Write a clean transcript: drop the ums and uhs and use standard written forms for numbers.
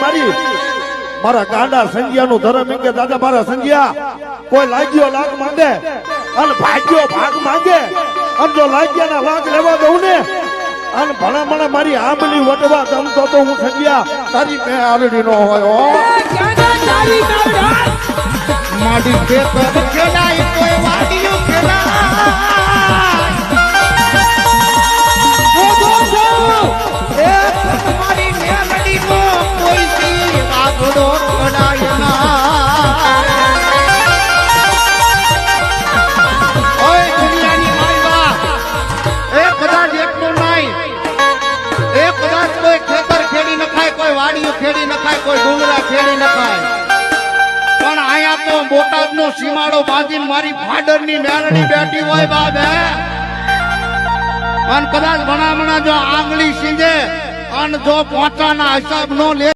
મારી મારા ગાંડા સંજ્ઞાનું ધર્મ એમ કે દાદા મારા સંજ્ઞા કોઈ લાગ્યો લાખ માંગે અને ભાગ્યો ભાગ માંગે અને જો લાગ્યાના લાખ લેવા દઉં ને અને ભણા ભણા મારી આંબલી વટવા જમતો તો હું સંજ્ઞા તારી મેં આલડી નો હોય મારી ખેતર ખેલાય કોઈ વાડીયું ખેલાય મારી મેલડી નો કોઈ થી વાગડો ખડાય ના ઓય દુનિયાની માલવા એ કદાચ એટલું નહીં એ કદાચ કોઈ ખેતર ખેડી ન ખાય કોઈ વાડીયું ખેડી ન ખાય કોઈ ડુંગરા ખેડી ન ખાય પણ આયા તો બોટાદ નો સીમાડો બાંધીને મારી ભાડર ની મેરડી બેઠી હોય બાપ હે અને કદાચ ભણામણા જો આંગળી સીંધે અને જો પોતાના હિસાબ નો લે